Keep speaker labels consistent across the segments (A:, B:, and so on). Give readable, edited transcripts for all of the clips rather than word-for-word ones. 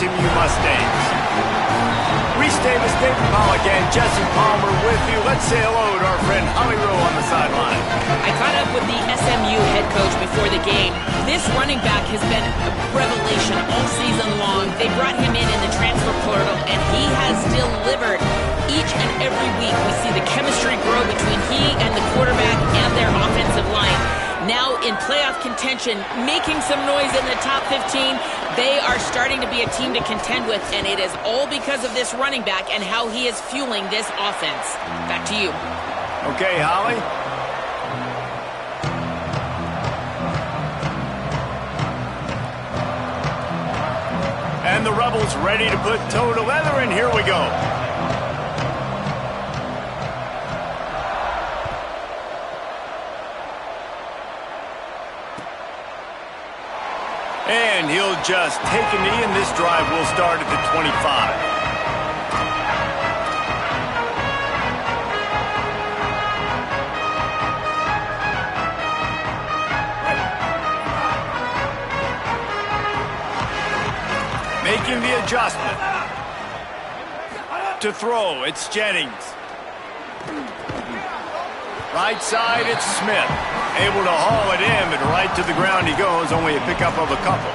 A: SMU Mustangs. Reese Davis, David Pollock, and Jesse Palmer with you. Let's say hello to our friend Holly Rowe on the sideline.
B: I caught up with the SMU head coach before the game. This running back has been a revelation all season long. They brought him in the transfer portal, and he has delivered. Each and every week, we see the chemistry grow between he and the quarterback and their offensive line. Now in playoff contention, making some noise in the top 15, they are starting to be a team to contend with, and it is all because of this running back and how he is fueling this offense. Back to you.
A: Okay, Holly. And the Rebels ready to put toe to leather, and here we go. And he'll just take a knee, and this drive will start at the 25. Making the adjustment. To throw, it's Jennings. Right side, it's Smith. Able to haul it in, but right to the ground he goes, only a pickup of a couple.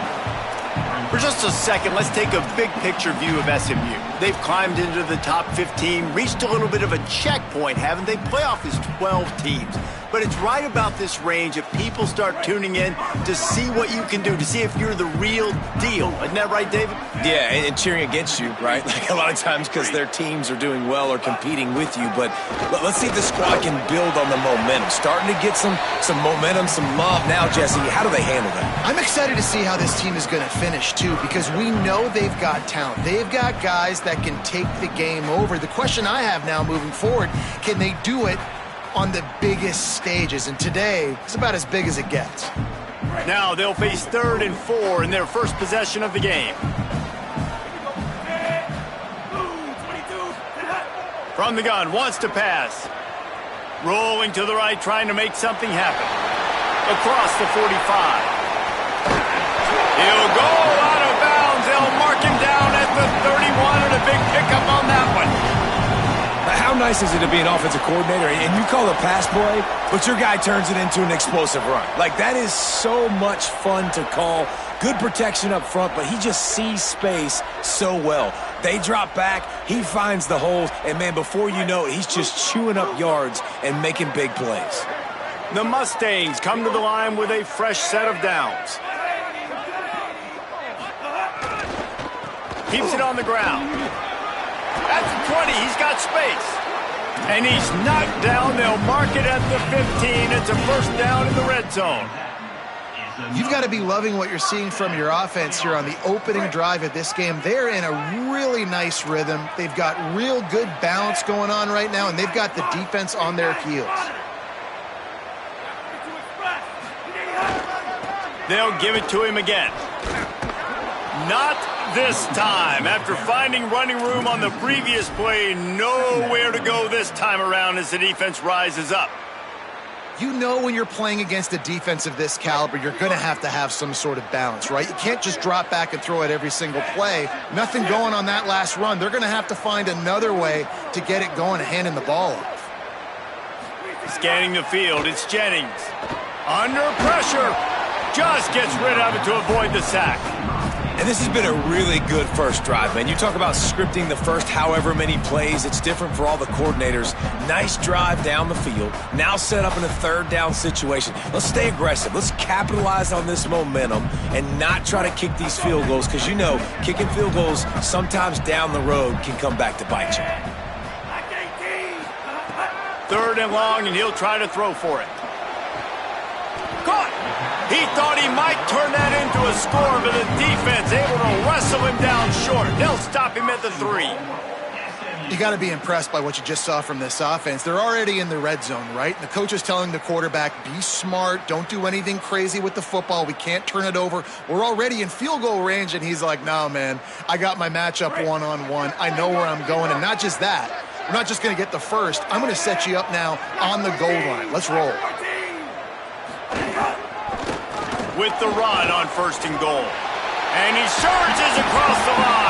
A: For just a second, let's take a big picture view of SMU. They've climbed into the top 15, reached a little bit of a checkpoint, haven't they? Playoff is 12 teams. But it's right about this range that people start tuning in to see what you can do, to see if you're the real deal. Isn't that right, David?
C: Yeah, and cheering against you, right? Like a lot of times because their teams are doing well or competing with you. But let's see if the squad can build on the momentum. Starting to get some momentum, some love now, Jesse. How do they handle that?
D: I'm excited to see how this team is going to finish, too, because we know they've got talent. They've got guys that can take the game over. The question I have now moving forward, can they do it on the biggest stages? And today, it's about as big as it gets.
A: Now they'll face 3rd and 4 in their first possession of the game. From the gun, wants to pass. Rolling to the right, trying to make something happen. Across the 45. He'll go out of bounds. They'll mark him down at the 31, and a big pickup on that one.
C: How nice is it to be an offensive coordinator and you call a pass play, but your guy turns it into an explosive run? Like, that is so much fun to call. Good protection up front, but he just sees space so well. They drop back, he finds the holes, and, man, before you know it, he's just chewing up yards and making big plays.
A: The Mustangs come to the line with a fresh set of downs. Keeps it on the ground. At the 20, he's got space. And he's knocked down. They'll mark it at the 15. It's a first down in the red zone.
D: You've got to be loving what you're seeing from your offense here on the opening drive of this game. They're in a really nice rhythm. They've got real good balance going on right now, and they've got the defense on their heels.
A: They'll give it to him again. Not this time. After finding running room on the previous play, nowhere to go this time around as the defense rises up.
D: You know when you're playing against a defense of this caliber, you're going to have some sort of balance, right? You can't just drop back and throw it every single play. Nothing going on that last run. They're going to have to find another way to get it going and handing the ball off.
A: Scanning the field, it's Jennings. Under pressure. Just gets rid of it to avoid the sack.
C: And this has been a really good first drive, man. You talk about scripting the first however many plays. It's different for all the coordinators. Nice drive down the field. Now set up in a 3rd down situation. Let's stay aggressive. Let's capitalize on this momentum and not try to kick these field goals because, you know, kicking field goals sometimes down the road can come back to bite you.
A: 3rd and long, and he'll try to throw for it. Caught! He thought he might turn that into a score, but the defense able to wrestle him down short. They'll stop him at the 3.
D: You got to be impressed by what you just saw from this offense. They're already in the red zone, right? The coach is telling the quarterback, be smart, don't do anything crazy with the football. We can't turn it over. We're already in field goal range, and he's like, no, man, I got my matchup one-on-one. I know where I'm going, and not just that. We're not just going to get the first. I'm going to set you up now on the goal line. Let's roll.
A: With the run on 1st and goal. And he surges across the line.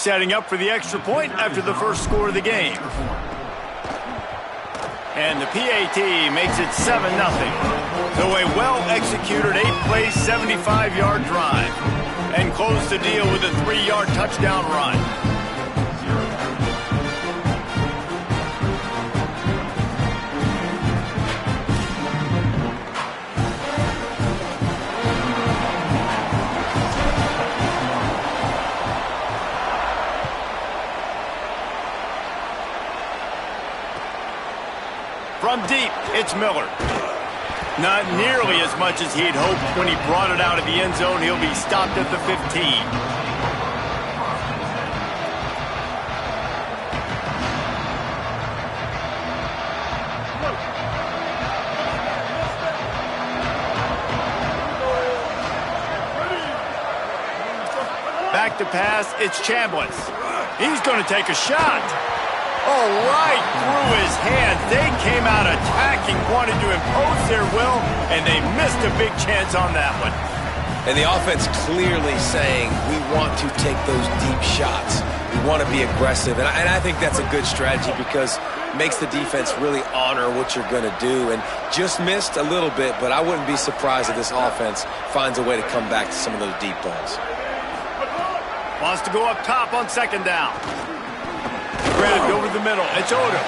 A: setting up for the extra point after the first score of the game. And the PAT makes it 7-0. So a well-executed 8-play, 75-yard drive. And close the deal with a 3-yard touchdown run. From deep, it's Miller. Not nearly as much as he'd hoped when he brought it out of the end zone. He'll be stopped at the 15. Back to pass, it's Chambliss. He's going to take a shot. Oh, right through his hands. They came out attacking, wanted to impose their will, and they missed a big chance on that one.
C: And the offense clearly saying, we want to take those deep shots. We want to be aggressive. And I think that's a good strategy because it makes the defense really honor what you're going to do. And just missed a little bit, but I wouldn't be surprised if this offense finds a way to come back to some of those deep balls.
A: Wants to go up top on second down. Grabbed over the middle. It's Odom.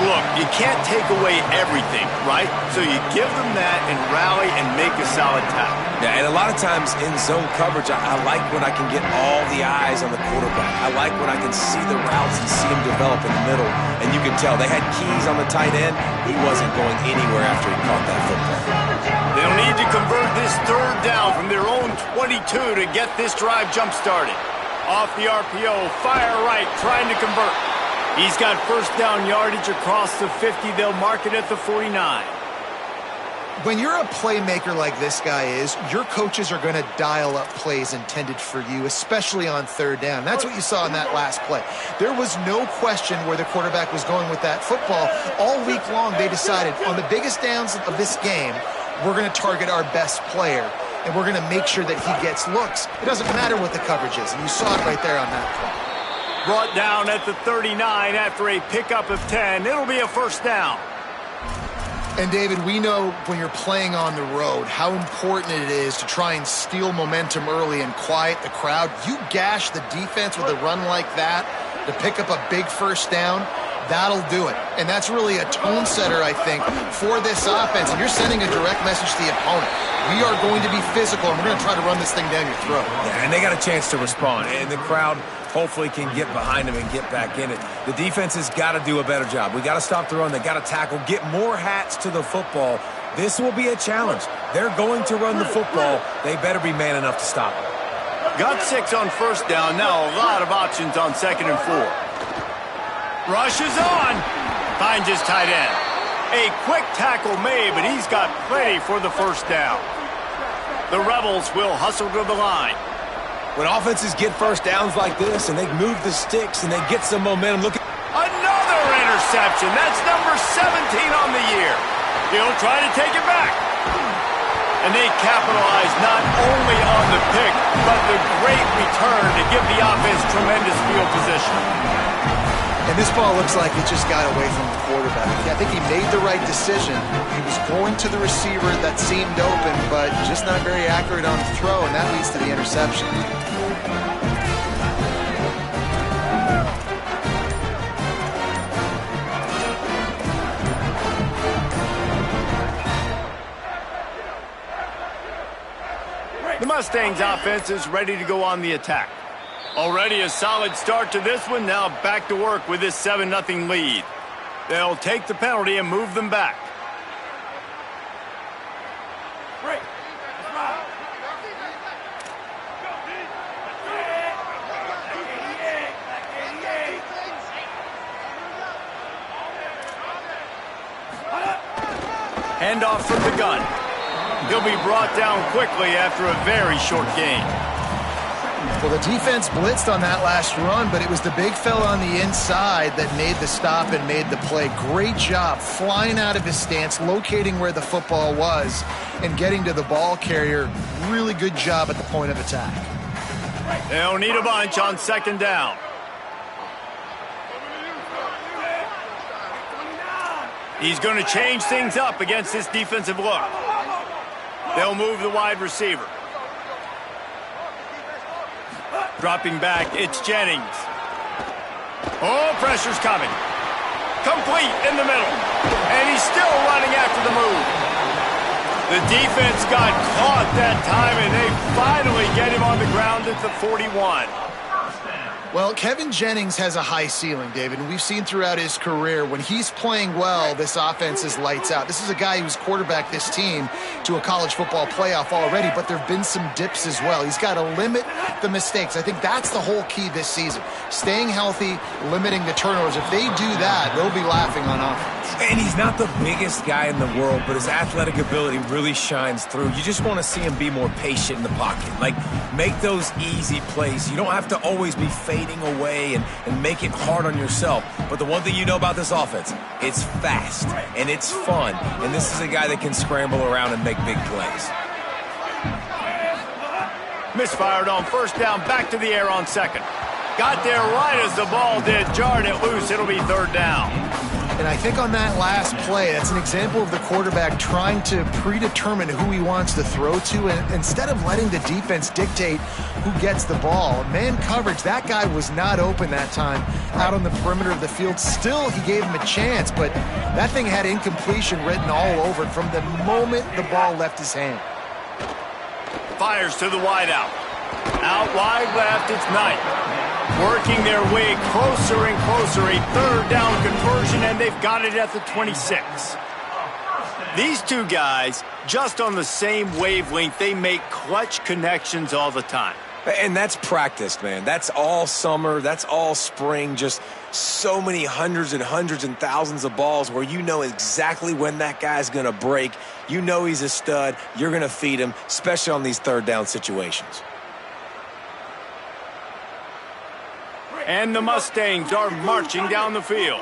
A: Look, you can't take away everything, right? So you give them that and rally and make a solid tackle.
C: Yeah, and a lot of times in zone coverage, I like when I can get all the eyes on the quarterback. I like when I can see the routes and see him develop in the middle. And you can tell they had keys on the tight end. He wasn't going anywhere after he caught that football.
A: They'll need to convert this third down from their own 22 to get this drive jump-started. Off the RPO, fire right, trying to convert. He's got first down yardage across the 50. They'll mark it at the 49.
D: When you're a playmaker like this guy is, your coaches are going to dial up plays intended for you, especially on third down. That's what you saw in that last play. There was no question where the quarterback was going with that football. All week long, they decided on the biggest downs of this game, we're going to target our best player. And we're going to make sure that he gets looks. It doesn't matter what the coverage is, and you saw it right there on that play.
A: Brought down at the 39 after a pickup of 10. It'll be a first down.
D: And, David, we know when you're playing on the road how important it is to try and steal momentum early and quiet the crowd. You gash the defense with a run like that to pick up a big first down, that'll do it. And that's really a tone setter, I think, for this offense. And you're sending a direct message to the opponent. We are going to be physical, and we're going to try to run this thing down your throat.
C: Yeah, and they got a chance to respond. And the crowd hopefully can get behind them and get back in it. The defense has got to do a better job. We got to stop the run. They got to tackle, get more hats to the football. This will be a challenge. They're going to run the football. They better be man enough to stop it.
A: Got 6 on first down. Now a lot of options on second and 4. Rush is on. Finds his tight end. A quick tackle made, but he's got plenty for the first down. The Rebels will hustle to the line.
C: When offenses get first downs like this and they move the sticks and they get some momentum, look at
A: another interception. That's number 17 on the year. He'll try to take it back. And they capitalize not only on the pick, but the great return to give the offense tremendous field position.
D: And this ball looks like it just got away from the quarterback. I think he made the right decision. He was going to the receiver that seemed open, but just not very accurate on the throw, and that leads to the interception.
A: The Mustangs offense is ready to go on the attack. Already a solid start to this one. Now back to work with this 7-0 lead. They'll take the penalty and move them back. Handoff from the gun. He'll be brought down quickly after a very short gain.
D: Well, the defense blitzed on that last run, but it was the big fella on the inside that made the stop and made the play. Great job flying out of his stance, locating where the football was, and getting to the ball carrier. Really good job at the point of attack.
A: They'll need a bunch on second down. He's going to change things up against this defensive look. They'll move the wide receiver. Dropping back, it's Jennings. Oh, pressure's coming. Complete in the middle. And he's still running after the move. The defense got caught that time, and they finally get him on the ground at the 41.
D: Well, Kevin Jennings has a high ceiling, David, and we've seen throughout his career when he's playing well, this offense is lights out. This is a guy who's quarterbacked this team to a college football playoff already, but there have been some dips as well. He's got to limit the mistakes. I think that's the whole key this season. Staying healthy, limiting the turnovers. If they do that, they'll be laughing on offense.
C: And he's not the biggest guy in the world, but his athletic ability really shines through. You just want to see him be more patient in the pocket. Like, make those easy plays. You don't have to always be fading away and make it hard on yourself. But the one thing you know about this offense, it's fast and it's fun. And this is a guy that can scramble around and make big plays.
A: Misfired on first down, back to the air on second. Got there right as the ball did, jarred it loose. It'll be third down.
D: And I think on that last play, that's an example of the quarterback trying to predetermine who he wants to throw to, and instead of letting the defense dictate who gets the ball. Man coverage, that guy was not open that time out on the perimeter of the field. Still, he gave him a chance, but that thing had incompletion written all over it from the moment the ball left his hand.
A: Fires to the wideout. Out wide left, it's Knight. Working their way closer and closer, a third down conversion, and they've got it at the 26. These two guys, just on the same wavelength, they make clutch connections all the time.
C: And that's practice, man. That's all summer. That's all spring. Just so many hundreds and thousands of balls where you know exactly when that guy's going to break. You know he's a stud. You're going to feed him, especially on these third down situations.
A: And the Mustangs are marching down the field.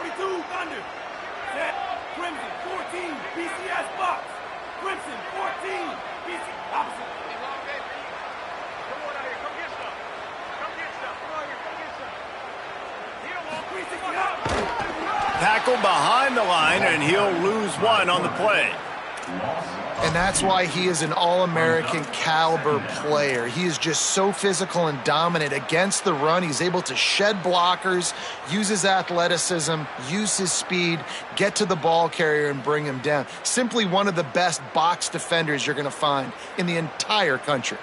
A: Tackle behind the line, and he'll lose one on the play.
D: And that's why he is an All-American caliber player. He is just so physical and dominant against the run. He's able to shed blockers, use his athleticism, use his speed, get to the ball carrier and bring him down. Simply one of the best box defenders you're going to find in the entire country.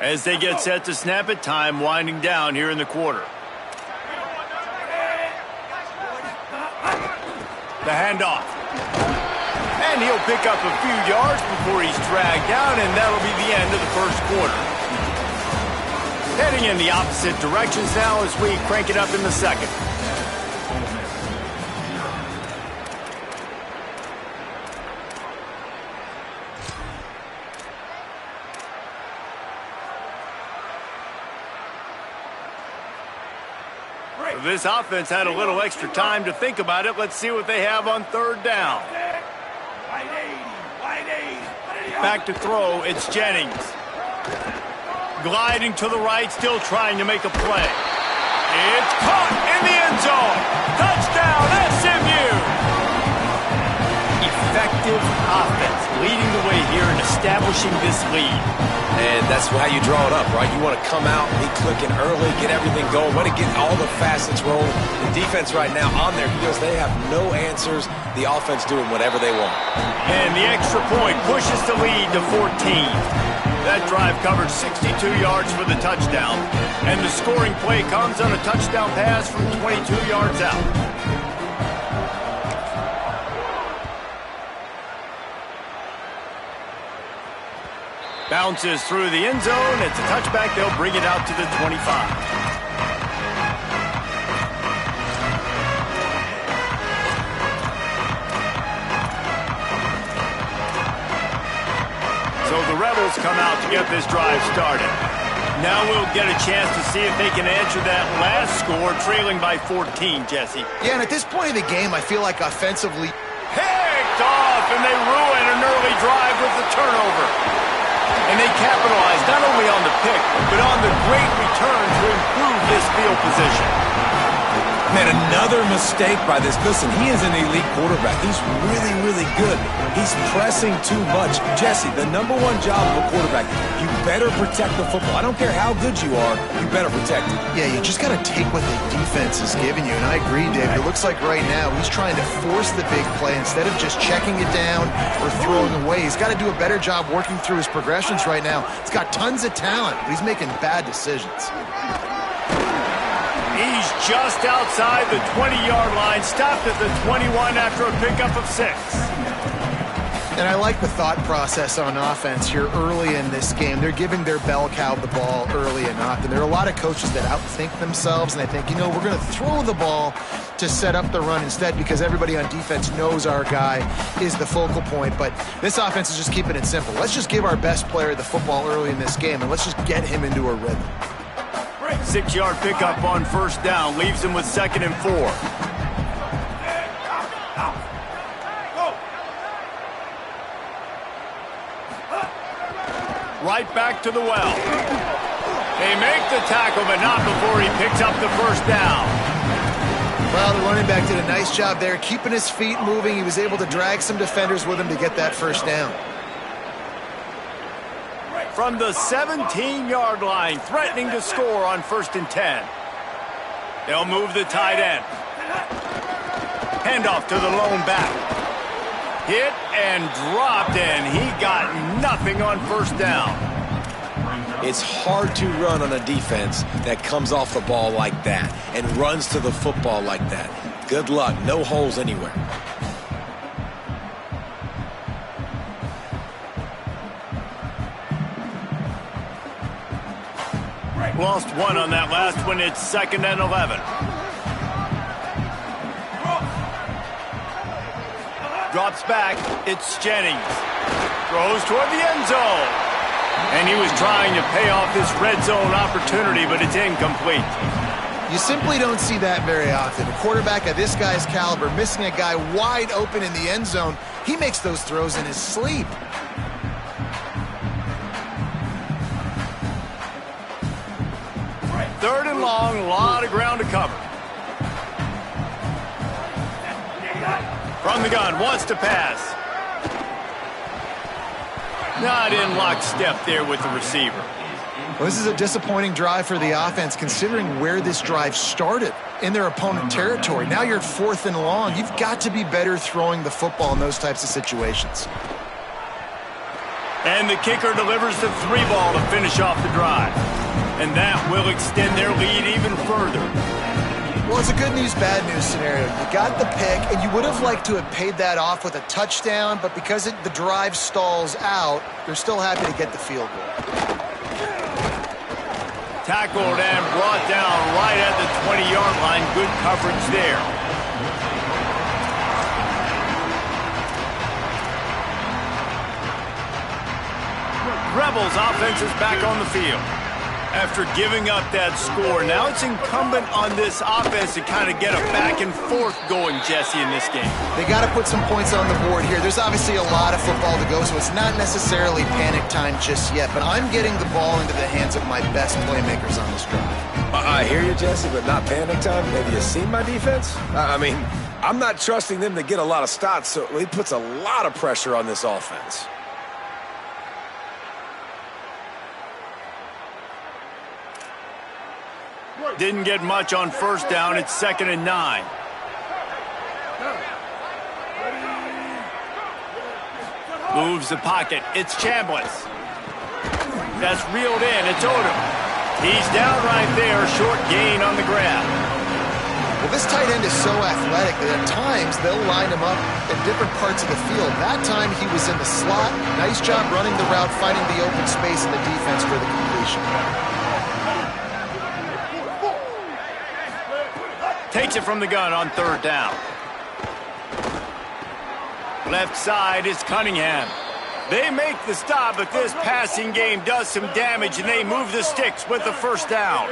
A: As they get set to snap it, time winding down here in the quarter. The handoff. And he'll pick up a few yards before he's dragged down, and that'll be the end of the first quarter. Heading in the opposite directions now as we crank it up in the second. This offense had a little extra time to think about it. Let's see what they have on third down. Back to throw, it's Jennings. Gliding to the right, still trying to make a play. It's caught in the end zone. Touchdown, SMU! Effective offense, leading the way here and establishing this lead.
C: And that's how you draw it up, right? You want to come out, be clicking early, get everything going, want to get all the facets rolling. The defense right now on their heels, they have no answers. The offense doing whatever they want.
A: And the extra point pushes the lead to 14. That drive covered 62 yards for the touchdown. And the scoring play comes on a touchdown pass from 22 yards out. Bounces through the end zone. It's a touchback. They'll bring it out to the 25. So the Rebels come out to get this drive started. Now we'll get a chance to see if they can answer that last score, trailing by 14, Jesse.
D: Yeah, and at this point in the game, I feel like offensively...
A: Picked off, and they ruin an early drive with the turnover. And they capitalized not only on the pick, but on the great return to improve this field position.
C: Man, another mistake by this. Listen, he is an elite quarterback. He's really, really good. He's pressing too much. Jesse, the #1 job of a quarterback, you better protect the football. I don't care how good you are, you better protect it.
D: Yeah, you just got to take what the defense is giving you. And I agree, David. It looks like right now he's trying to force the big play instead of just checking it down or throwing away. He's got to do a better job working through his progressions right now. He's got tons of talent, but he's making bad decisions.
A: He's just outside the 20-yard line, stopped at the 21 after a pickup of 6.
D: And I like the thought process on offense here early in this game. They're giving their bell cow the ball early and often. There are a lot of coaches that outthink themselves, and they think, you know, we're going to throw the ball to set up the run instead because everybody on defense knows our guy is the focal point. But this offense is just keeping it simple. Let's just give our best player the football early in this game, and let's just get him into a rhythm.
A: 6-yard pickup on first down, leaves him with 2nd and 4. Right back to the well. They make the tackle, but not before he picks up the first down.
D: Well, the running back did a nice job there, keeping his feet moving. He was able to drag some defenders with him to get that first down.
A: From the 17-yard line, threatening to score on 1st and 10. They'll move the tight end. Handoff to the lone back. Hit and dropped, and he got nothing on first down.
C: It's hard to run on a defense that comes off the ball like that and runs to the football like that. Good luck. No holes anywhere.
A: Lost 1 on that last one. It's 2nd and 11. Drops back. It's Jennings. Throws toward the end zone. And he was trying to pay off this red zone opportunity, but it's incomplete.
D: You simply don't see that very often. A quarterback of this guy's caliber missing a guy wide open in the end zone. He makes those throws in his sleep.
A: Third and long, a lot of ground to cover. From the gun, wants to pass. Not in lockstep there with the receiver.
D: Well, this is a disappointing drive for the offense considering where this drive started in their opponent territory. Now you're at 4th and long. You've got to be better throwing the football in those types of situations.
A: And the kicker delivers the 3-ball to finish off the drive. And that will extend their lead even further.
D: Well, it's a good news, bad news scenario. You got the pick, and you would have liked to have paid that off with a touchdown, but because the drive stalls out, they're still happy to get the field goal.
A: Tackled and brought down right at the 20-yard line. Good coverage there. Rebels offense is back on the field. After giving up that score, now it's incumbent on this offense to kind of get a back and forth going, Jesse, in this game.
D: They got to put some points on the board here. There's obviously a lot of football to go, so it's not necessarily panic time just yet, but I'm getting the ball into the hands of my best playmakers on this drive.
C: I hear you, Jesse, but not panic time. Have you seen my defense? I mean, I'm not trusting them to get a lot of stops, so it puts a lot of pressure on this offense.
A: Didn't get much on first down. It's 2nd and 9. Moves the pocket. It's Chambliss. That's reeled in. It's Odom. He's down right there. Short gain on the grab.
D: Well, this tight end is so athletic that at times they'll line him up in different parts of the field. That time he was in the slot. Nice job running the route, finding the open space in the defense for the completion.
A: Takes it from the gun on 3rd down. Left side is Cunningham. They make the stop, but this passing game does some damage, and they move the sticks with the first down.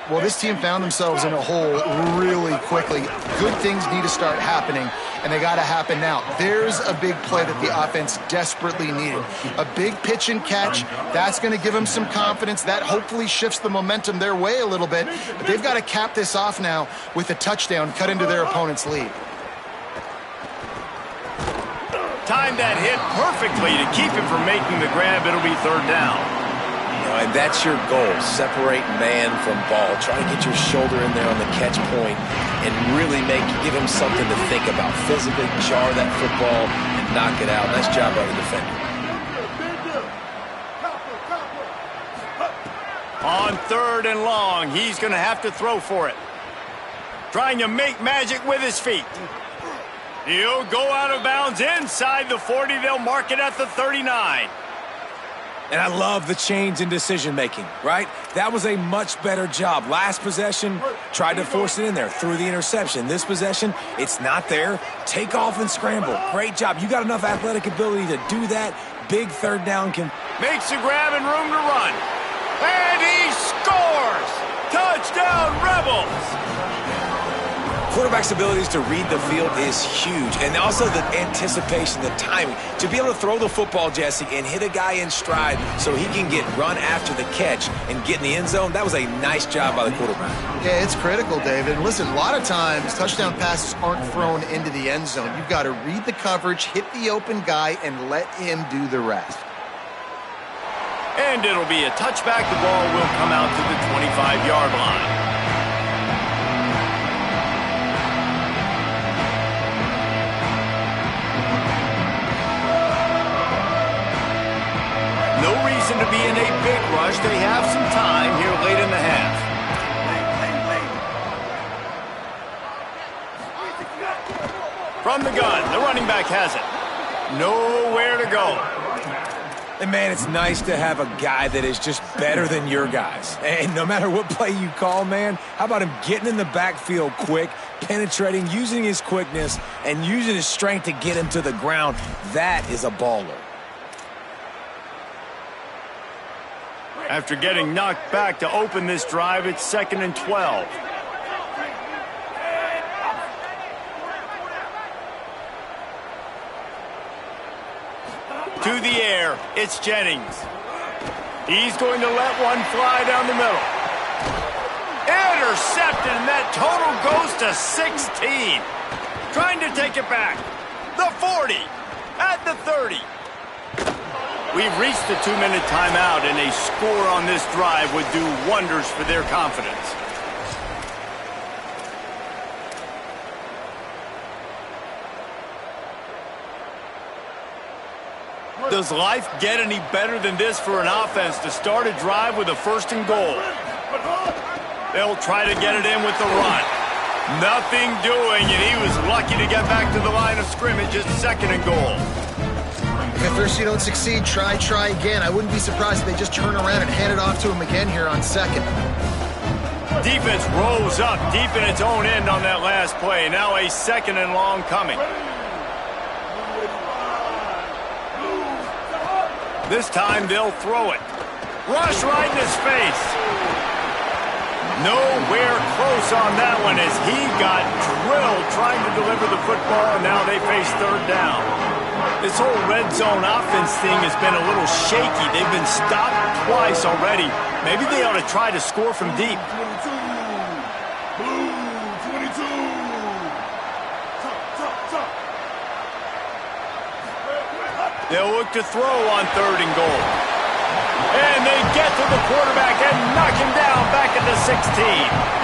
D: Well, this team found themselves in a hole really quickly. Good things need to start happening, and they got to happen now. There's a big play that the offense desperately needed. A big pitch and catch. That's going to give them some confidence. That hopefully shifts the momentum their way a little bit. But they've got to cap this off now with a touchdown, cut into their opponent's lead.
A: Timed that hit perfectly to keep him from making the grab. It'll be third down.
C: And that's your goal. Separate man from ball. Try to get your shoulder in there on the catch point and really give him something to think about. Physically jar that football and knock it out. Nice job by the defender.
A: On third and long, he's going to have to throw for it. Trying to make magic with his feet. He'll go out of bounds inside the 40. They'll mark it at the 39.
C: And I love the change in decision-making, right? That was a much better job. Last possession, tried to force it in there, threw the interception. This possession, it's not there. Take off and scramble. Great job. You got enough athletic ability to do that. Big third down
A: makes a grab and room to run. And he scores! Touchdown, Rebels!
C: Quarterback's abilities to read the field is huge, and also the anticipation, the timing. To be able to throw the football, Jesse, and hit a guy in stride so he can get run after the catch and get in the end zone, that was a nice job by the quarterback.
D: Yeah, it's critical, David. Listen, a lot of times touchdown passes aren't thrown into the end zone. You've got to read the coverage, hit the open guy, and let him do the rest.
A: And it'll be a touchback. The ball will come out to the 25-yard line. No reason to be in a big rush. They have some time here late in the half. From the gun, the running back has it. Nowhere to go.
C: And, man, it's nice to have a guy that is just better than your guys. And no matter what play you call, man, how about him getting in the backfield quick, penetrating, using his quickness, and using his strength to get him to the ground? That is a baller.
A: After getting knocked back to open this drive, it's 2nd and 12. To the air, it's Jennings. He's going to let one fly down the middle. Intercepted, and that total goes to 16. Trying to take it back. The 40, at the 30. We've reached the 2-minute timeout, and a score on this drive would do wonders for their confidence. Does life get any better than this for an offense to start a drive with a 1st and goal? They'll try to get it in with the run. Nothing doing, and he was lucky to get back to the line of scrimmage at 2nd and goal.
D: If first you don't succeed, try again. I wouldn't be surprised if they just turn around and hand it off to him again here on 2nd.
A: Defense rolls up deep in its own end on that last play. Now a 2nd and long coming. This time they'll throw it. Rush right in his face. Nowhere close on that one as he got drilled trying to deliver the football, and now they face 3rd down. This whole red zone offense thing has been a little shaky. They've been stopped twice already. Maybe they ought to try to score from deep. They'll look to throw on 3rd and goal. And they get to the quarterback and knock him down back at the 16.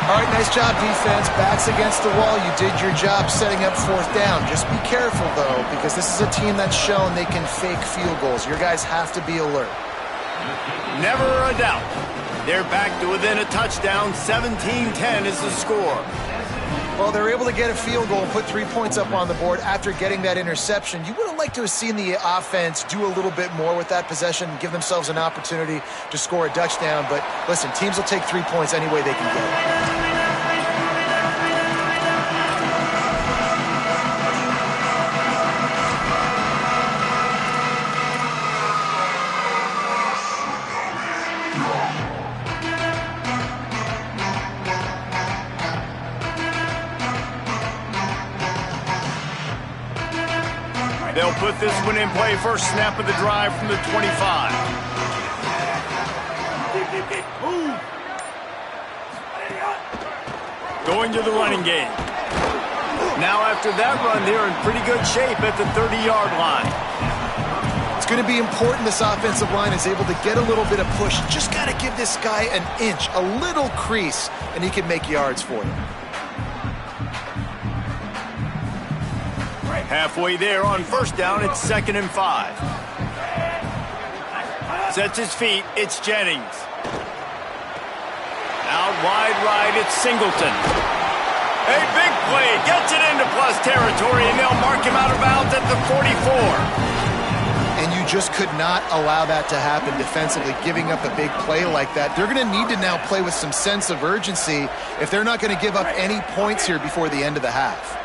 D: All right, nice job, defense. Backs against the wall. You did your job setting up 4th down. Just be careful, though, because this is a team that's shown they can fake field goals. Your guys have to be alert.
A: Never a doubt. They're back to within a touchdown. 17-10 is the score.
D: Well, they're able to get a field goal and put 3 points up on the board after getting that interception. You would have liked to have seen the offense do a little bit more with that possession and give themselves an opportunity to score a touchdown. But listen, teams will take 3 points any way they can get it.
A: They'll put this one in play first snap of the drive from the 25. Going to the running game. Now after that run, they're in pretty good shape at the 30-yard line.
D: It's going to be important this offensive line is able to get a little bit of push. Just got to give this guy an inch, a little crease, and he can make yards for you.
A: Halfway there on first down, it's 2nd and 5. Sets his feet, it's Jennings. Out wide right, it's Singleton. A big play, gets it into plus territory, and they'll mark him out of bounds at the 44.
D: And you just could not allow that to happen defensively, giving up a big play like that. They're going to need to now play with some sense of urgency if they're not going to give up any points here before the end of the half.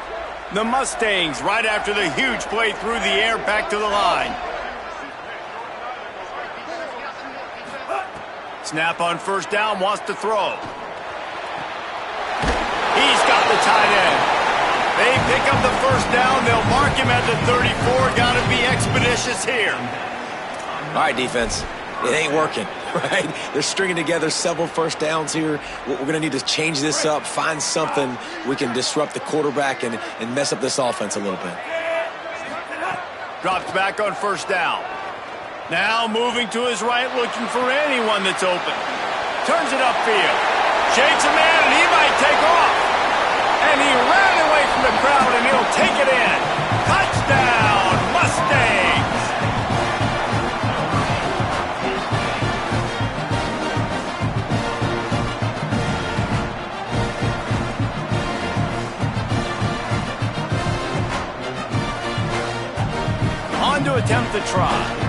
A: The Mustangs, right after the huge play through the air, back to the line. Snap on first down, wants to throw. He's got the tight end. They pick up the first down. They'll mark him at the 34. Got to be expeditious here.
C: All right, defense. It ain't working, right? They're stringing together several first downs here. We're going to need to change this up, find something we can disrupt the quarterback and mess up this offense a little bit.
A: Drops back on first down. Now moving to his right, looking for anyone that's open. Turns it upfield. Shakes a man, and he might take off. And he ran away from the crowd, and he'll take it in. Touchdown, Mustangs! On to attempt the try.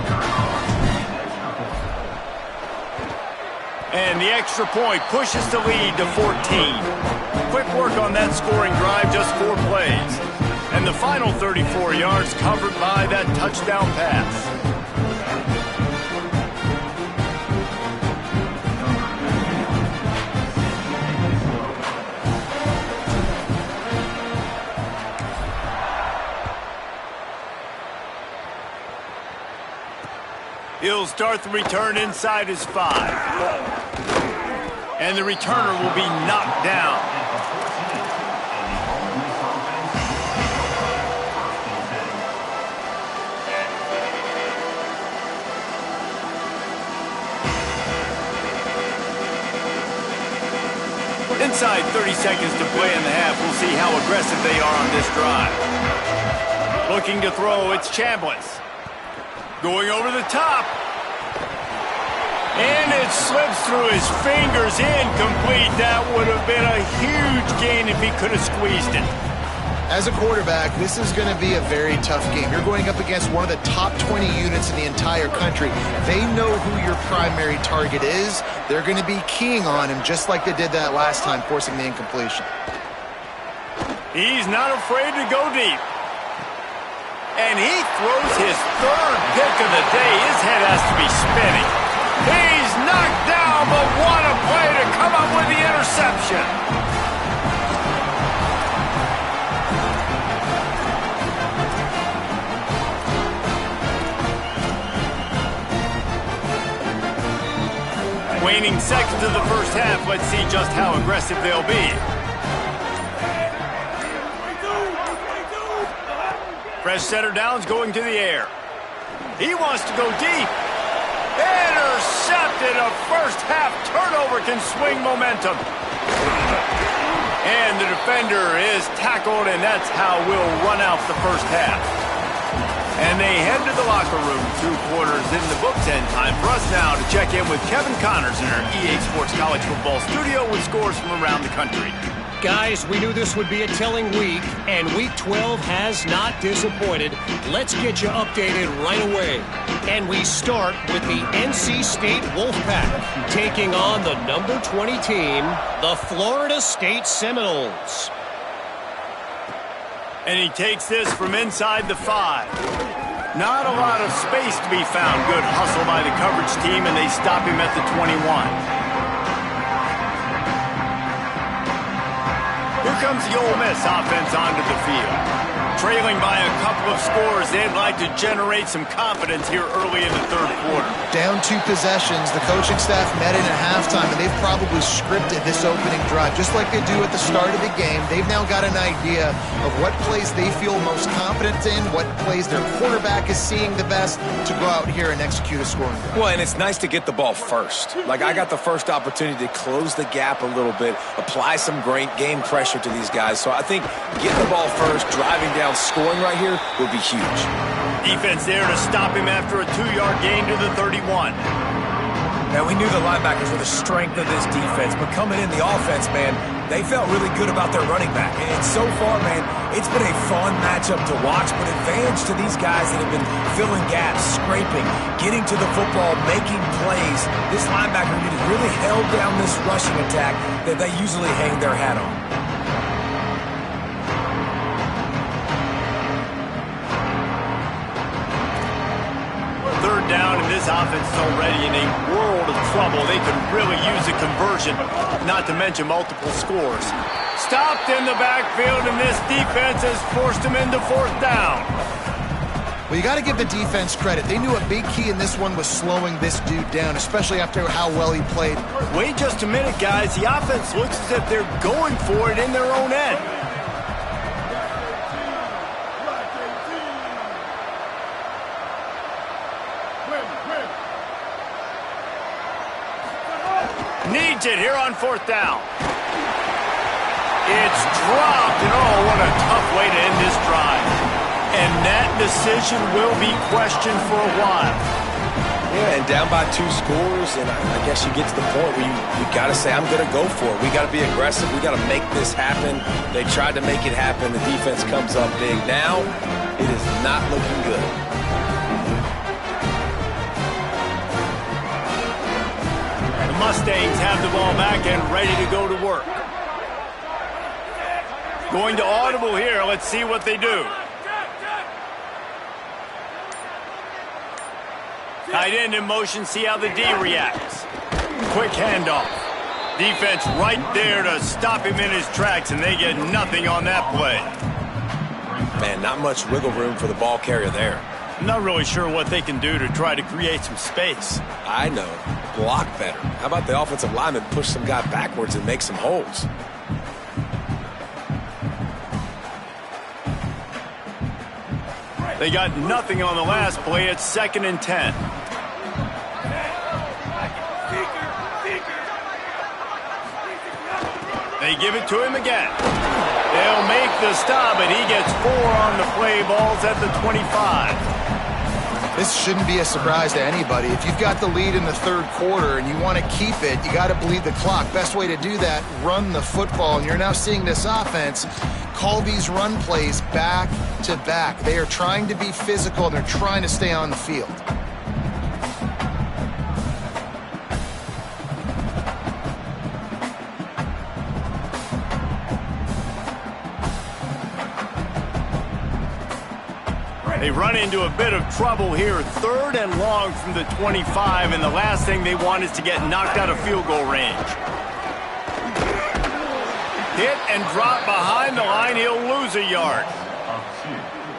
A: And the extra point pushes the lead to 14. Quick work on that scoring drive, just 4 plays. And the final 34 yards covered by that touchdown pass. He'll start the return inside his 5. And the returner will be knocked down. Inside 30 seconds to play in the half. We'll see how aggressive they are on this drive. Looking to throw, it's Chambliss. Going over the top. And it slips through his fingers, incomplete. That would have been a huge gain if he could have squeezed it.
D: As a quarterback, this is going to be a very tough game. You're going up against one of the top 20 units in the entire country. They know who your primary target is. They're going to be keying on him just like they did that last time, forcing the incompletion.
A: He's not afraid to go deep. And he throws his 3rd pick of the day. His head has to be spinning. He's knocked down, but what a play to come up with the interception. Waning seconds of the first half. Let's see just how aggressive they'll be. Fresh center downs going to the air. He wants to go deep. Intercepted. A first half turnover can swing momentum. And the defender is tackled, and that's how we'll run out the first half. And they head to the locker room. 2 quarters in the books, and time for us now to check in with Kevin Connors in our EA Sports College Football studio with scores from around the country.
E: Guys, we knew this would be a telling week, and Week 12 has not disappointed. Let's get you updated right away. And we start with the NC State Wolfpack, taking on the number 20 team, the Florida State Seminoles.
A: And he takes this from inside the 5. Not a lot of space to be found. Good hustle by the coverage team, and they stop him at the 21. Here comes the Ole Miss offense onto the field. Trailing by a couple of scores, they'd like to generate some confidence here early in the third quarter.
D: Down 2 possessions, the coaching staff met in at halftime, and they've probably scripted this opening drive. Just like they do at the start of the game, they've now got an idea of what plays they feel most confident in, what plays their quarterback is seeing the best to go out here and execute a scoring drive.
C: Well, and it's nice to get the ball first. Like, I got the first opportunity to close the gap a little bit, apply some great game pressure to these guys. So I think getting the ball first, driving down, scoring right here would be huge.
A: Defense there to stop him after a 2-yard gain to the 31.
C: Now, we knew the linebackers were the strength of this defense, but coming in the offense, man, they felt really good about their running back. And so far, man, it's been a fun matchup to watch, but advantage to these guys that have been filling gaps, scraping, getting to the football, making plays. This linebacker unit really held down this rushing attack that they usually hang their hat on.
A: Third down, and this offense is already in a world of trouble. They could really use a conversion, not to mention multiple scores. Stopped in the backfield, and this defense has forced them into 4th down.
D: Well, you got to give the defense credit. They knew a big key in this one was slowing this dude down, especially after how well he played.
A: Wait just a minute, guys. The offense looks as if they're going for it in their own end. Needs it here on 4th down. It's dropped, and oh, what a tough way to end this drive. And that decision will be questioned for a while.
C: Yeah, and down by 2 scores, and I guess you get to the point where you got to say, I'm going to go for it. We got to be aggressive. We got to make this happen. They tried to make it happen. The defense comes up big. Now, it is not looking good.
A: Mustangs have the ball back and ready to go to work. Going to audible here. Let's see what they do. Tight end in motion. See how the D reacts. Quick handoff. Defense right there to stop him in his tracks, and they get nothing on that play.
C: Man, not much wiggle room for the ball carrier there.
A: I'm not really sure what they can do to try to create some space.
C: I know. Block better. How about the offensive lineman push some guy backwards and make some holes?
A: They got nothing on the last play. It's 2nd and 10. They give it to him again. They'll make the stop, and he gets 4 on the play. Ball's at the 25.
D: This shouldn't be a surprise to anybody. If you've got the lead in the 3rd quarter and you want to keep it, you got to bleed the clock. Best way to do that, run the football. And you're now seeing this offense call these run plays back to back. They are trying to be physical, and they're trying to stay on the field.
A: They run into a bit of trouble here. 3rd and long from the 25, and the last thing they want is to get knocked out of field goal range. Hit and drop behind the line. He'll lose a yard.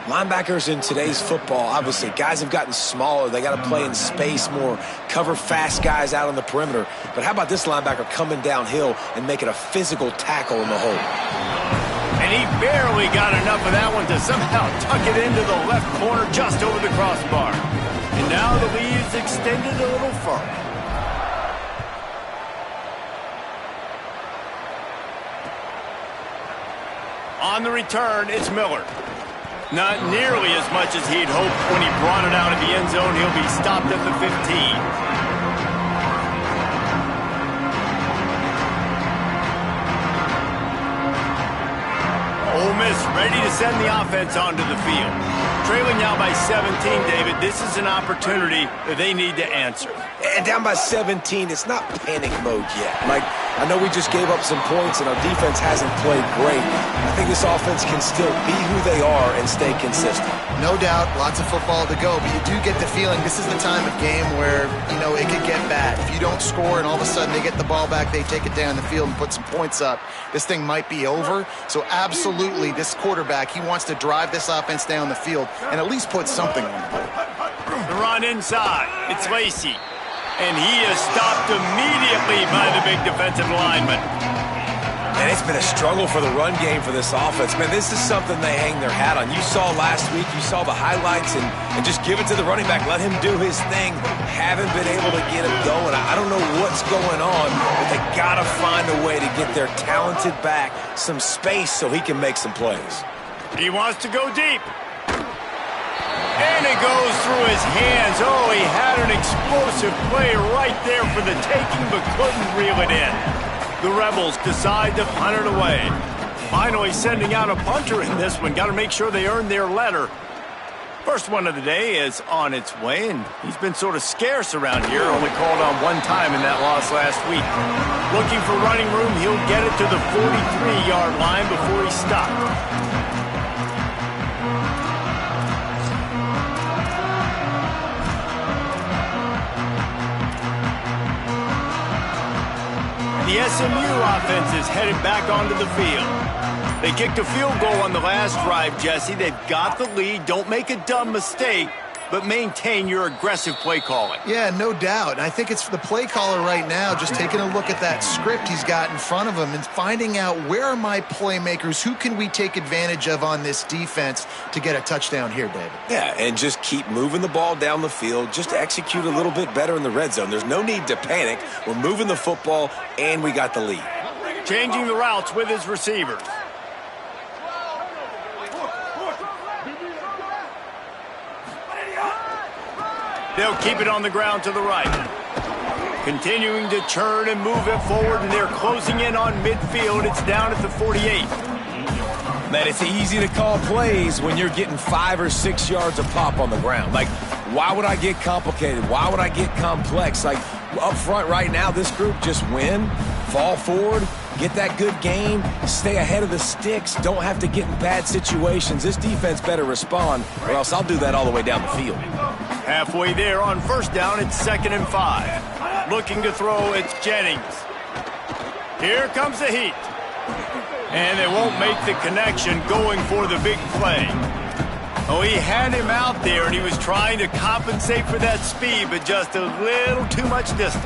C: Linebackers in today's football, obviously, guys have gotten smaller. They got to play in space more, cover fast guys out on the perimeter. But how about this linebacker coming downhill and making a physical tackle in the hole?
A: And he barely got enough of that one to somehow tuck it into the left corner just over the crossbar. And now the lead's extended a little further. On the return, it's Miller. Not nearly as much as he'd hoped when he brought it out of the end zone. He'll be stopped at the 15. Ole Miss ready to send the offense onto the field. Trailing now by 17, David. This is an opportunity that they need to answer.
C: And down by 17, it's not panic mode yet. Like, I know we just gave up some points and our defense hasn't played great. I think this offense can still be who they are and stay consistent.
D: No doubt, lots of football to go, but you do get the feeling this is the time of game where, you know, it could get bad. If you don't score and all of a sudden they get the ball back, they take it down the field and put some points up, this thing might be over. So absolutely, this quarterback, he wants to drive this offense down the field and at least put something on the board.
A: The run inside. It's Lacey. And he is stopped immediately by the big defensive lineman.
C: And it's been a struggle for the run game for this offense. Man, this is something they hang their hat on. You saw last week, you saw the highlights, and just give it to the running back. Let him do his thing. Haven't been able to get him going. I don't know what's going on, but they got to find a way to get their talented back some space so he can make some plays.
A: He wants to go deep. And it goes through his hands. Oh, he had an explosive play right there for the taking, but couldn't reel it in. The Rebels decide to punt it away. Finally sending out a punter in this one. Got to make sure they earn their letter. First one of the day is on its way, and he's been sort of scarce around here. Only called on one time in that loss last week. Looking for running room, he'll get it to the 43-yard line before he's stopped. The SMU offense is headed back onto the field. They kicked a field goal on the last drive, Jesse. They've got the lead. Don't make a dumb mistake, but maintain your aggressive play calling.
D: Yeah, no doubt. I think it's the play caller right now just taking a look at that script he's got in front of him and finding out where are my playmakers, who can we take advantage of on this defense to get a touchdown here, David.
C: Yeah, and just keep moving the ball down the field. Just execute a little bit better in the red zone. There's no need to panic. We're moving the football, and we got the lead.
A: Changing the routes with his receivers. They'll keep it on the ground to the right. Continuing to turn and move it forward, and they're closing in on midfield. It's down at the 48.
C: Man, it's easy to call plays when you're getting 5 or 6 yards a pop on the ground. Like, why would I get complicated? Why would I get complex? Like, up front right now, this group just win, fall forward, get that good game, stay ahead of the sticks, don't have to get in bad situations. This defense better respond, or else I'll do that all the way down the field.
A: Halfway there on first down, it's 2nd and 5. Looking to throw, it's Jennings. Here comes the heat. And they won't make the connection going for the big play. Oh, he had him out there, and he was trying to compensate for that speed, but just a little too much distance.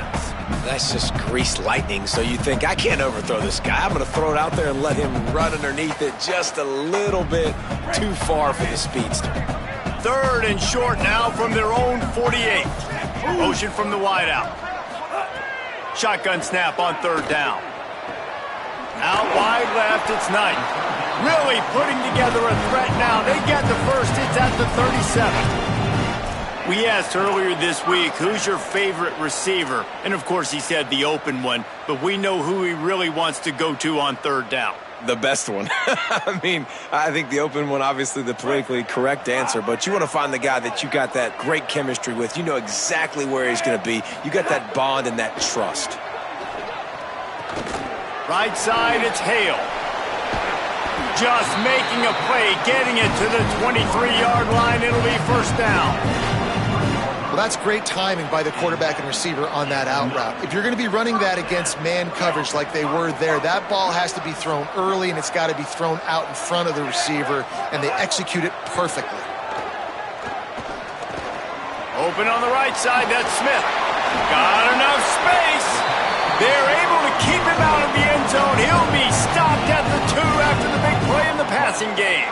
C: That's just greased lightning, so you think, I can't overthrow this guy. I'm going to throw it out there and let him run underneath it just a little bit too far for the speedster.
A: 3rd and short now from their own 48. Motion from the wideout. Shotgun snap on 3rd down. Out wide left, it's Knight. Really putting together a threat now. They get the first, it's at the 37. We asked earlier this week, who's your favorite receiver? And of course he said the open one, but we know who he really wants to go to on 3rd down.
C: The best one. I mean, I think the open one, obviously the politically correct answer, but you want to find the guy that you got that great chemistry with. You know exactly where he's going to be. You got that bond and that trust.
A: Right side, it's Hale. Just making a play, getting it to the 23-yard line. It'll be first down.
D: Well, that's great timing by the quarterback and receiver on that out route. If you're going to be running that against man coverage like they were there, that ball has to be thrown early, and it's got to be thrown out in front of the receiver, and they execute it perfectly.
A: Open on the right side, that's Smith. Got enough space. They're able to keep him out of the end zone. He'll be stopped at the 2 after the big play in the passing game.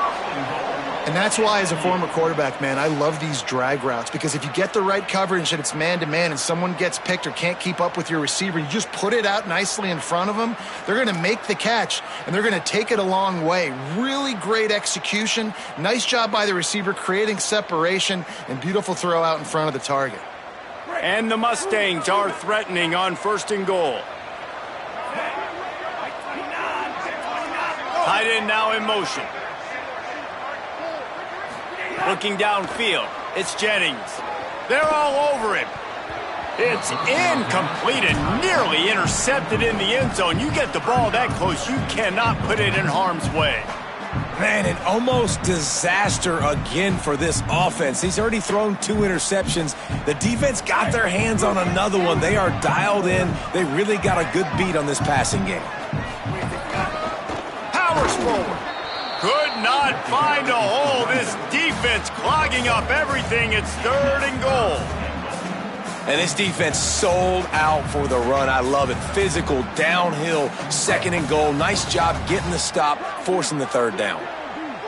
D: And that's why, as a former quarterback, man, I love these drag routes, because if you get the right coverage and it's man-to-man and someone gets picked or can't keep up with your receiver, you just put it out nicely in front of them, they're going to make the catch, and they're going to take it a long way. Really great execution. Nice job by the receiver creating separation, and beautiful throw out in front of the target.
A: And the Mustangs are threatening on 1st and goal. Tight end now in motion. Looking downfield, it's Jennings. They're all over him. It's incomplete and nearly intercepted in the end zone. You get the ball that close, you cannot put it in harm's way.
C: Man, an almost disaster again for this offense. He's already thrown 2 interceptions. The defense got their hands on another one. They are dialed in. They really got a good beat on this passing game.
A: Powers forward. Could not find a hole. This defense clogging up everything. It's 3rd and goal.
C: And this defense sold out for the run. I love it. Physical, downhill, 2nd and goal. Nice job getting the stop, forcing the 3rd down.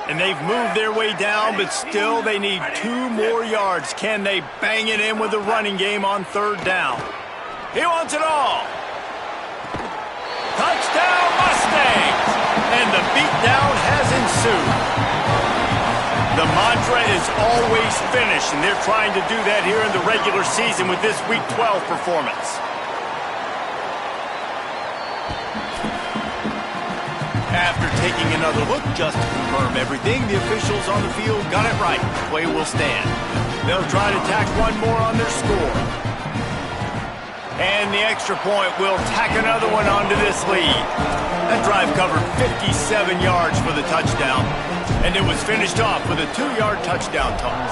A: And they've moved their way down, but still they need 2 more yards. Can they bang it in with the running game on 3rd down? He wants it all. Touchdown Mustangs! And the beatdown has ensued. The mantra is always finish, and they're trying to do that here in the regular season with this Week 12 performance. After taking another look just to confirm everything, the officials on the field got it right. Play will stand. They'll try to tack one more on their score. And the extra point will tack another one onto this lead. That drive covered 57 yards for the touchdown. And it was finished off with a 2-yard touchdown toss.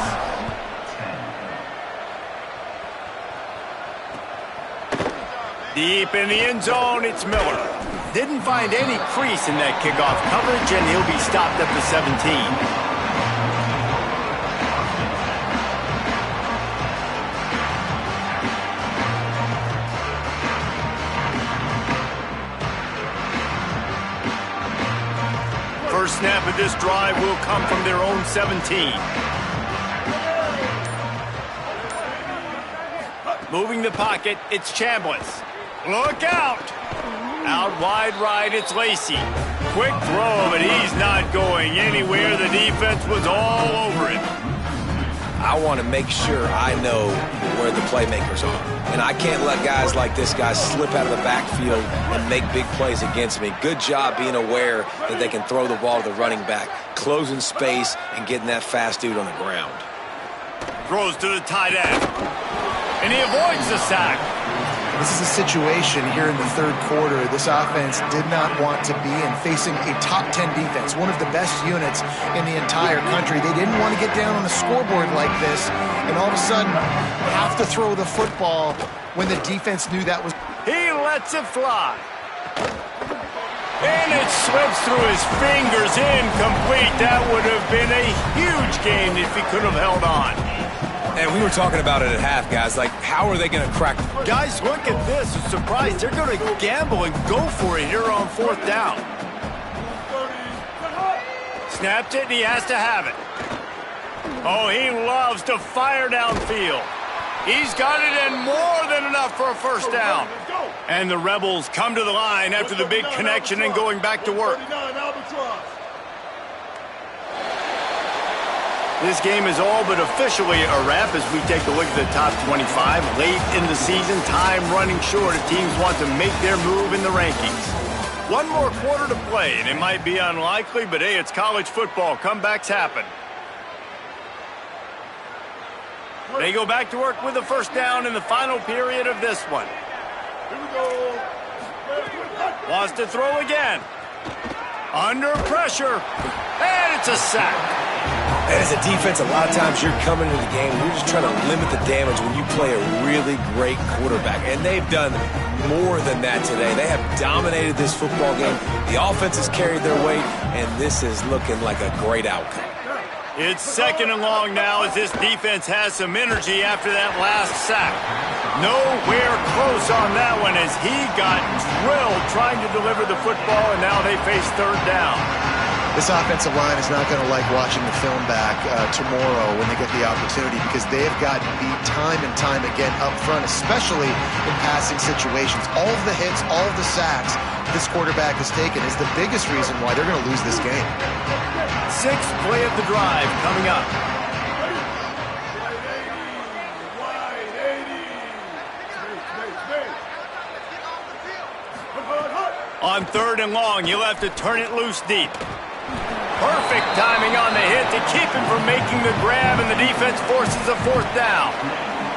A: Deep in the end zone, it's Miller. Didn't find any crease in that kickoff coverage, and he'll be stopped at the 17. First snap of this drive will come from their own 17. Moving the pocket, it's Chambliss. Look out! Out wide right, it's Lacey. Quick throw, but he's not going anywhere. The defense was all over him.
C: I want to make sure I know where the playmakers are. And I can't let guys like this guy slip out of the backfield and make big plays against me. Good job being aware that they can throw the ball to the running back, closing space and getting that fast dude on the ground.
A: Throws to the tight end. And he avoids the sack.
D: This is a situation here in the 3rd quarter this offense did not want to be in, facing a top 10 defense, one of the best units in the entire country. They didn't want to get down on the scoreboard like this, and all of a sudden have to throw the football when the defense knew that was...
A: He lets it fly. And it slips through his fingers, incomplete. That would have been a huge game if he could have held on.
C: And we were talking about it at half, guys. Like, how are they going to crack?
A: Guys, look at this. I'm surprised they're going to gamble and go for it here on 4th down. Snapped it, and he has to have it. Oh, he loves to fire downfield. He's got it and more than enough for a 1st down. And the Rebels come to the line after the big connection and going back to work. This game is all but officially a wrap as we take a look at the top 25. Late in the season, time running short if teams want to make their move in the rankings. One more quarter to play, and it might be unlikely, but hey, it's college football. Comebacks happen. They go back to work with the 1st down in the final period of this one. Wants to throw again. Under pressure. And it's a sack.
C: And as a defense, a lot of times you're coming into the game and you're just trying to limit the damage when you play a really great quarterback. And they've done more than that today. They have dominated this football game. The offense has carried their weight, and this is looking like a great outcome.
A: It's 2nd and long now as this defense has some energy after that last sack. Nowhere close on that one as he got drilled trying to deliver the football, and now they face 3rd down.
D: This offensive line is not going to like watching the film back tomorrow when they get the opportunity, because they have gotten beat time and time again up front, especially in passing situations. All of the hits, all of the sacks this quarterback has taken is the biggest reason why they're going to lose this game.
A: 6th play of the drive coming up. On 3rd and long, you'll have to turn it loose deep. Perfect timing on the hit to keep him from making the grab, and the defense forces a 4th down.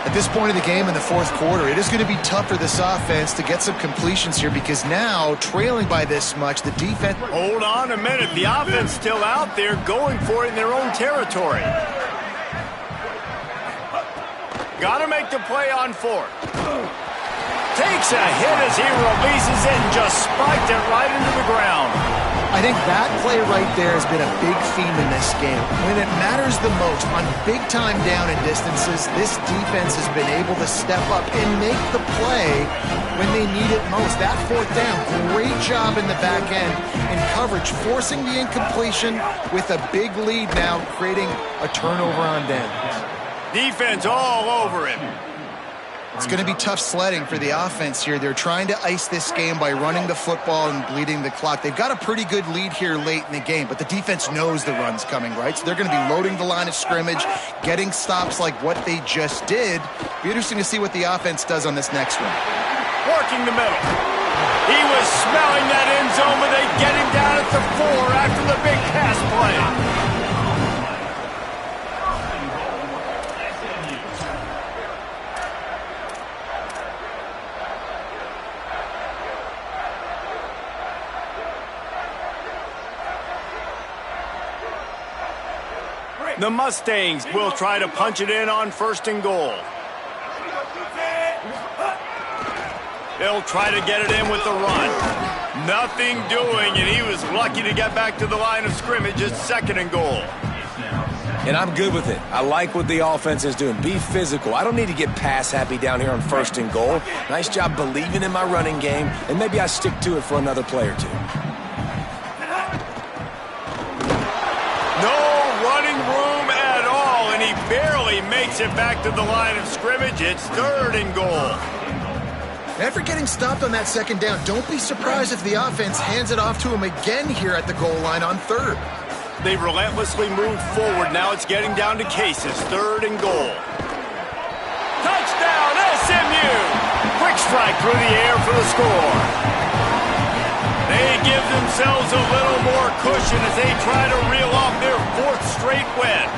D: At this point of the game in the fourth quarter, it is going to be tough for this offense to get some completions here because now, trailing by this much, the defense...
A: Hold on a minute. The offense still out there going for it in their own territory. Got to make the play on fourth. Takes a hit as he releases it and just spiked it right into the ground.
D: I think that play right there has been a big theme in this game. When it matters the most, on big-time down and distances, this defense has been able to step up and make the play when they need it most. That fourth down, great job in the back end in coverage, forcing the incompletion with a big lead now, creating a turnover on downs.
A: Defense all over him.
D: It's going to be tough sledding for the offense here. They're trying to ice this game by running the football and bleeding the clock. They've got a pretty good lead here late in the game, but the defense knows the run's coming, right? So they're going to be loading the line of scrimmage, getting stops like what they just did. Be interesting to see what the offense does on this next one.
A: Working the middle. He was smelling that end zone, but they get him down at the 4 after the big pass play. The Mustangs will try to punch it in on 1st and goal. They'll try to get it in with the run. Nothing doing, and he was lucky to get back to the line of scrimmage at 2nd and goal.
C: And I'm good with it. I like what the offense is doing. Be physical. I don't need to get pass happy down here on 1st and goal. Nice job believing in my running game, and maybe I stick to it for another play or two.
A: Barely makes it back to the line of scrimmage. It's 3rd and goal.
D: After getting stopped on that 2nd down, don't be surprised if the offense hands it off to him again here at the goal line on 3rd.
A: They relentlessly moved forward. Now it's getting down to cases. 3rd and goal. Touchdown, SMU! Quick strike through the air for the score. They give themselves a little more cushion as they try to reel off their 4th straight win.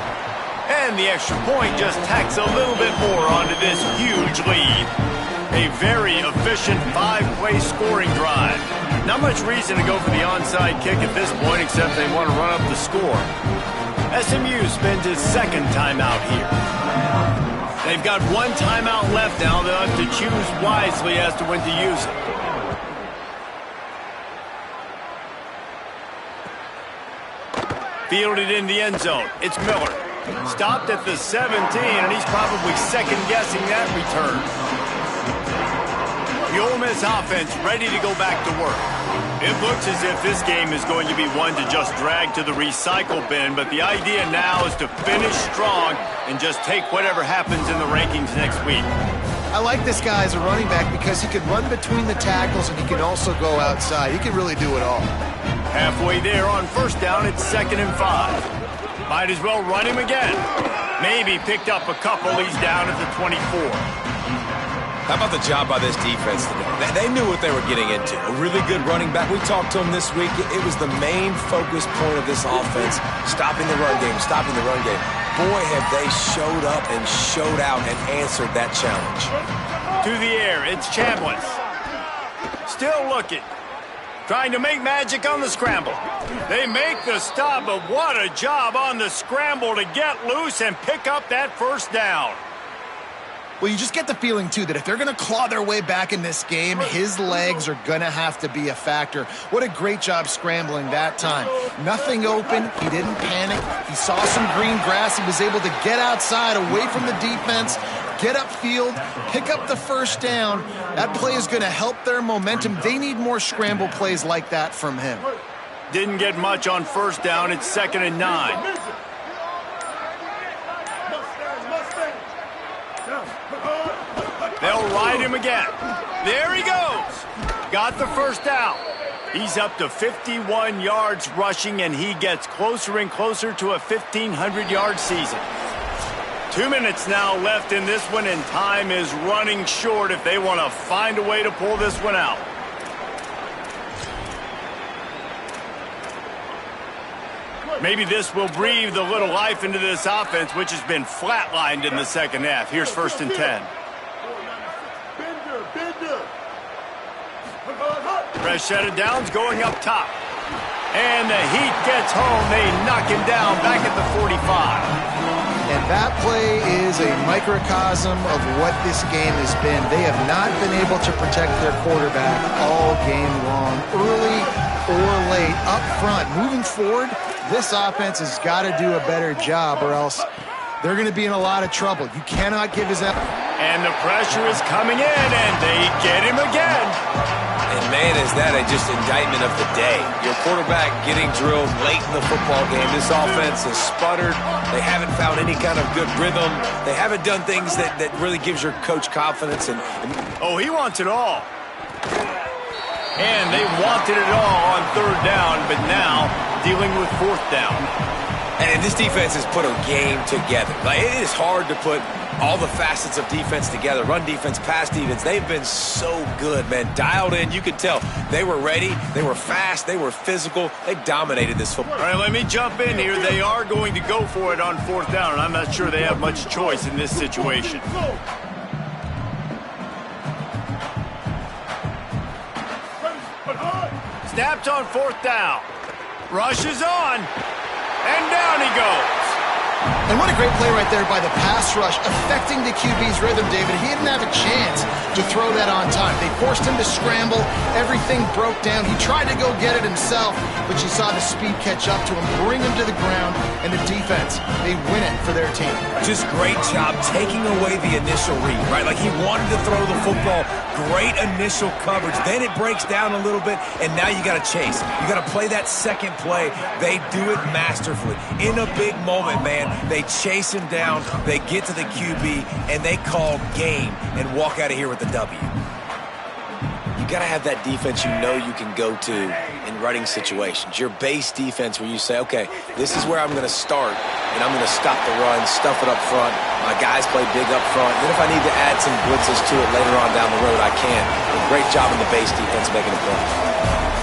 A: And the extra point just tacks a little bit more onto this huge lead. A very efficient 5-play scoring drive. Not much reason to go for the onside kick at this point, except they want to run up the score. SMU spends its 2nd timeout here. They've got 1 timeout left now. They'll have to choose wisely as to when to use it. Fielded in the end zone. It's Miller. Stopped at the 17, and he's probably second-guessing that return. The Ole Miss offense ready to go back to work. It looks as if this game is going to be one to just drag to the recycle bin, but the idea now is to finish strong and just take whatever happens in the rankings next week.
D: I like this guy as a running back because he can run between the tackles and he can also go outside. He can really do it all.
A: Halfway there on 1st down, it's 2nd and 5. Might as well run him again. Maybe picked up a couple. He's down at the 24.
C: How about the job by this defense today? They knew what they were getting into. A really good running back. We talked to him this week. It was the main focus point of this offense, stopping the run game, stopping the run game. Boy, have they showed up and showed out and answered that challenge.
A: To the air, it's Chambliss. Still looking. Trying to make magic on the scramble. They make the stop, but what a job on the scramble to get loose and pick up that 1st down.
D: Well, you just get the feeling, too, that if they're going to claw their way back in this game, his legs are going to have to be a factor. What a great job scrambling that time. Nothing open. He didn't panic. He saw some green grass. He was able to get outside, away from the defense, get upfield, pick up the 1st down. That play is going to help their momentum. They need more scramble plays like that from him.
A: Didn't get much on 1st down. It's 2nd and 9. They'll ride him again. There he goes. Got the 1st down. He's up to 51 yards rushing, and he gets closer and closer to a 1,500-yard season. 2 minutes now left in this one, and time is running short if they want to find a way to pull this one out. Maybe this will breathe a little life into this offense, which has been flatlined in the second half. Here's 1st and 10. Fresh set of downs going up top. And the Heat gets home. They knock him down back at the 45.
D: And that play is a microcosm of what this game has been. They have not been able to protect their quarterback all game long, early or late, up front. Moving forward, this offense has got to do a better job or else they're going to be in a lot of trouble. You cannot give his...
A: And the pressure is coming in, and they get him again.
C: And man, is that just indictment of the day. Your quarterback getting drilled late in the football game. This offense has sputtered. They haven't found any kind of good rhythm. They haven't done things that really gives your coach confidence.
A: Oh, he wants it all. And they wanted it all on 3rd down, but now dealing with 4th down.
C: And this defense has put a game together. Like, it is hard to put all the facets of defense together. Run defense, pass defense. They've been so good, man. Dialed in. You could tell they were ready. They were fast. They were physical. They dominated this football.
A: All right, let me jump in here. They are going to go for it on 4th down, and I'm not sure they have much choice in this situation. Snapped on 4th down. Rush is on. And down he goes.
D: And what a great play right there by the pass rush, affecting the QB's rhythm, David. He didn't have a chance to throw that on time. They forced him to scramble. Everything broke down. He tried to go get it himself, but you saw the speed catch up to him, bring him to the ground, and the defense, they win it for their team.
C: Just great job taking away the initial read, right? Like he wanted to throw the football. Great initial coverage. Then it breaks down a little bit, and now you got to chase. You got to play that second play. They do it masterfully. In a big moment, man, they chase him down, they get to the QB, and they call game and walk out of here with the W. You got to have that defense you know you can go to in running situations. Your base defense where you say, okay, this is where I'm going to start, and I'm going to stop the run, stuff it up front. My guys play big up front. Then if I need to add some blitzes to it later on down the road, I can. A great job in the base defense making a play.